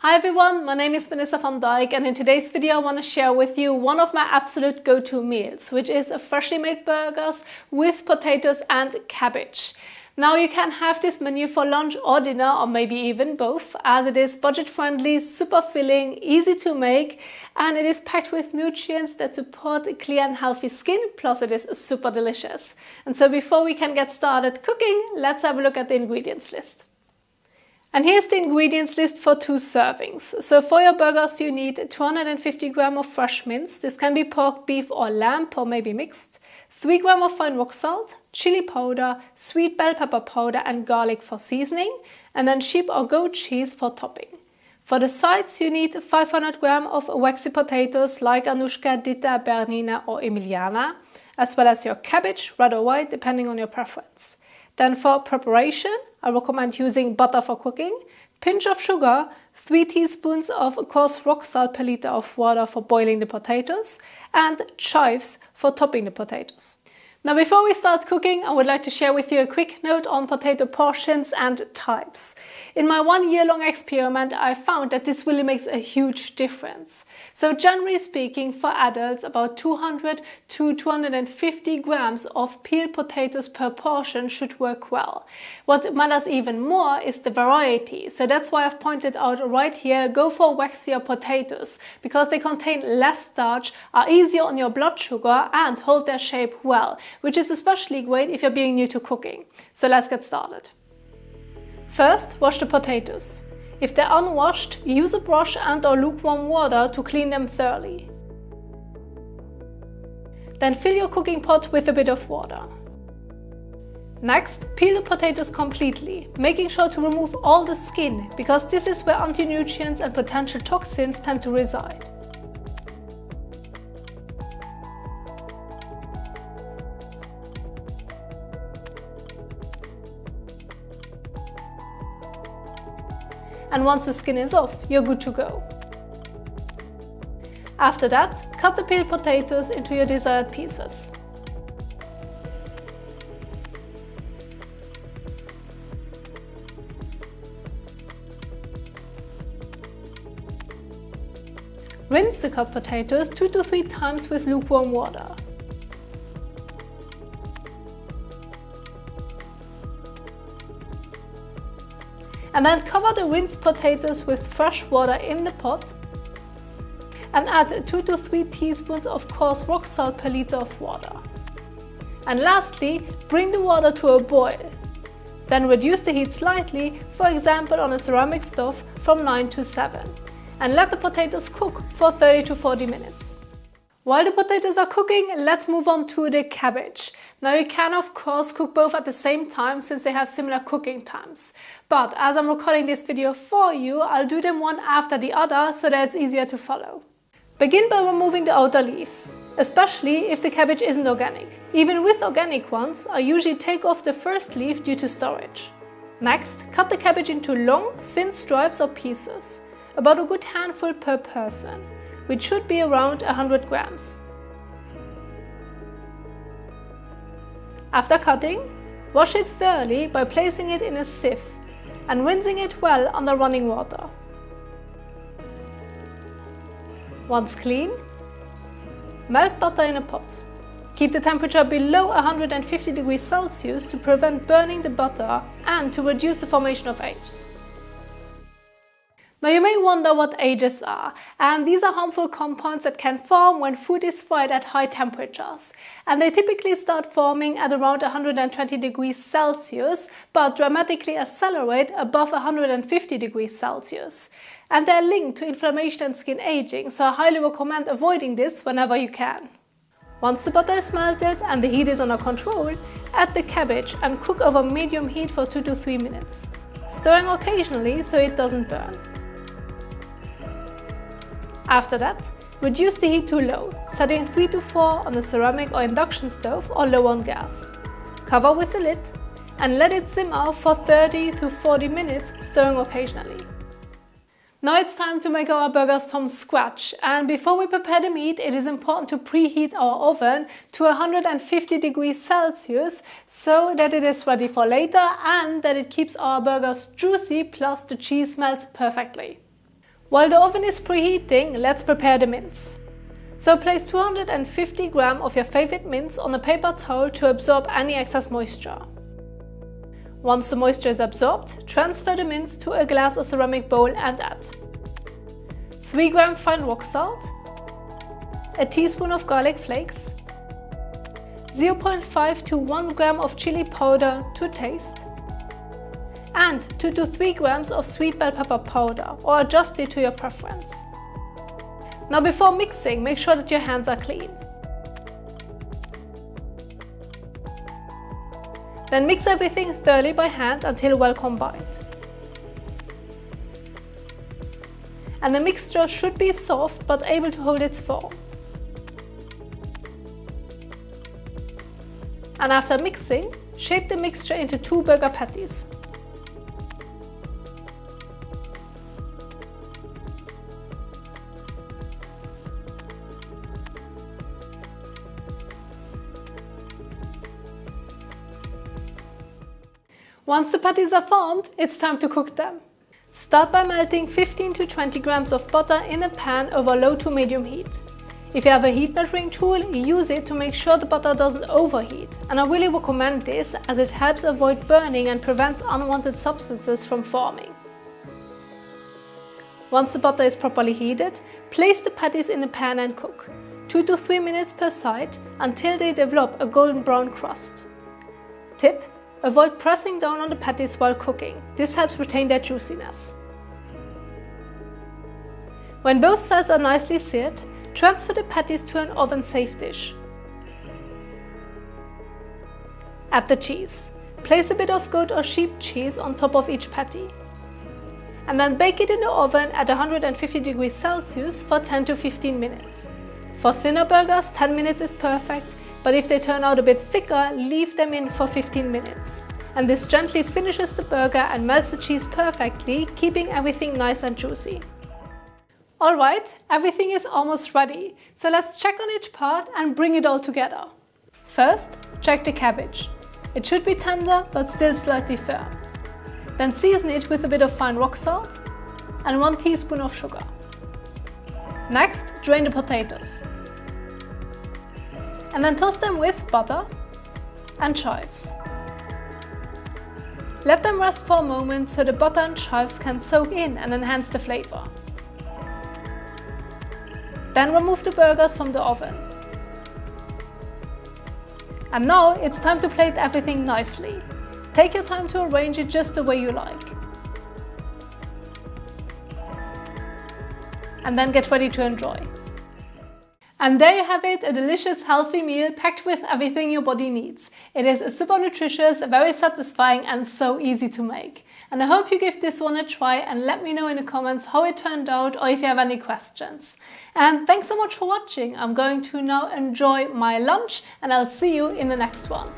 Hi everyone, my name is Vanessa van Dijk, and in today's video I want to share with you one of my absolute go-to meals, which is a freshly made burgers with potatoes and cabbage. Now you can have this menu for lunch or dinner, or maybe even both, as it is budget friendly, super filling, easy to make, and it is packed with nutrients that support a clear and healthy skin, plus it is super delicious. And so before we can get started cooking, let's have a look at the ingredients list. And here's the ingredients list for 2 servings. So for your burgers you need 250 grams of fresh mince. This can be pork, beef or lamb, or maybe mixed. 3 grams of fine rock salt, chili powder, sweet bell pepper powder and garlic for seasoning, and then sheep or goat cheese for topping. For the sides you need 500 grams of waxy potatoes like Anushka, Ditta, Bernina or Emiliana, as well as your cabbage, red or white, depending on your preference. Then for preparation, I recommend using butter for cooking, pinch of sugar, 3 teaspoons of coarse rock salt per liter of water for boiling the potatoes, and chives for topping the potatoes. Now before we start cooking, I would like to share with you a quick note on potato portions and types. In my 1-year-long experiment, I found that this really makes a huge difference. So generally speaking, for adults, about 200 to 250 grams of peeled potatoes per portion should work well. What matters even more is the variety. So that's why I've pointed out right here, go for waxier potatoes, because they contain less starch, are easier on your blood sugar and hold their shape well, which is especially great if you're being new to cooking. So let's get started. First, wash the potatoes. If they're unwashed, use a brush and or lukewarm water to clean them thoroughly. Then fill your cooking pot with a bit of water. Next, peel the potatoes completely, making sure to remove all the skin, because this is where anti-nutrients and potential toxins tend to reside. And once the skin is off, you're good to go. After that, cut the peeled potatoes into your desired pieces. Rinse the cut potatoes 2 to 3 times with lukewarm water. And then cover the rinsed potatoes with fresh water in the pot and add 2 to 3 teaspoons of coarse rock salt per liter of water. And lastly, bring the water to a boil. Then reduce the heat slightly, for example on a ceramic stove from 9 to 7, and let the potatoes cook for 30 to 40 minutes. While the potatoes are cooking, let's move on to the cabbage. Now you can of course cook both at the same time since they have similar cooking times. But as I'm recording this video for you, I'll do them one after the other so that it's easier to follow. Begin by removing the outer leaves, especially if the cabbage isn't organic. Even with organic ones, I usually take off the first leaf due to storage. Next, cut the cabbage into long, thin stripes or pieces, about a good handful per person, which should be around 100 grams. After cutting, wash it thoroughly by placing it in a sieve and rinsing it well under running water. Once clean, melt butter in a pot. Keep the temperature below 150 degrees Celsius to prevent burning the butter and to reduce the formation of ages. Now you may wonder what ages are, and these are harmful compounds that can form when food is fried at high temperatures. And they typically start forming at around 120 degrees Celsius, but dramatically accelerate above 150 degrees Celsius. And they're linked to inflammation and skin aging, so I highly recommend avoiding this whenever you can. Once the butter is melted and the heat is under control, add the cabbage and cook over medium heat for 2 to 3 minutes, stirring occasionally so it doesn't burn. After that, reduce the heat to low, setting 3 to 4 on a ceramic or induction stove or low on gas. Cover with a lid and let it simmer for 30 to 40 minutes, stirring occasionally. Now it's time to make our burgers from scratch, and before we prepare the meat, it is important to preheat our oven to 150 degrees Celsius so that it is ready for later and that it keeps our burgers juicy, plus the cheese melts perfectly. While the oven is preheating, let's prepare the mince. So place 250 grams of your favorite mince on a paper towel to absorb any excess moisture. Once the moisture is absorbed, transfer the mince to a glass or ceramic bowl and add 3 grams fine rock salt, a teaspoon of garlic flakes, 0.5 to 1 gram of chili powder to taste, and 2 to 3 grams of sweet bell pepper powder, or adjust it to your preference. Now before mixing, make sure that your hands are clean. Then mix everything thoroughly by hand until well combined. And the mixture should be soft but able to hold its form. And after mixing, shape the mixture into 2 burger patties. Once the patties are formed, it's time to cook them. Start by melting 15 to 20 grams of butter in a pan over low to medium heat. If you have a heat measuring tool, use it to make sure the butter doesn't overheat, and I really recommend this as it helps avoid burning and prevents unwanted substances from forming. Once the butter is properly heated, place the patties in the pan and cook, 2 to 3 minutes per side until they develop a golden brown crust. Tip: avoid pressing down on the patties while cooking. This helps retain their juiciness. When both sides are nicely seared, transfer the patties to an oven-safe dish. Add the cheese. Place a bit of goat or sheep cheese on top of each patty. And then bake it in the oven at 150 degrees Celsius for 10 to 15 minutes. For thinner burgers, 10 minutes is perfect, but if they turn out a bit thicker, leave them in for 15 minutes. And this gently finishes the burger and melts the cheese perfectly, keeping everything nice and juicy. Alright, everything is almost ready, so let's check on each part and bring it all together. First, check the cabbage. It should be tender but still slightly firm. Then season it with a bit of fine rock salt and 1 teaspoon of sugar. Next, drain the potatoes. And then toast them with butter and chives. Let them rest for a moment so the butter and chives can soak in and enhance the flavor. Then remove the burgers from the oven. And now it's time to plate everything nicely. Take your time to arrange it just the way you like. And then get ready to enjoy. And there you have it, a delicious healthy meal packed with everything your body needs. It is super nutritious, very satisfying and so easy to make. And I hope you give this one a try and let me know in the comments how it turned out or if you have any questions. And thanks so much for watching. I'm going to now enjoy my lunch and I'll see you in the next one.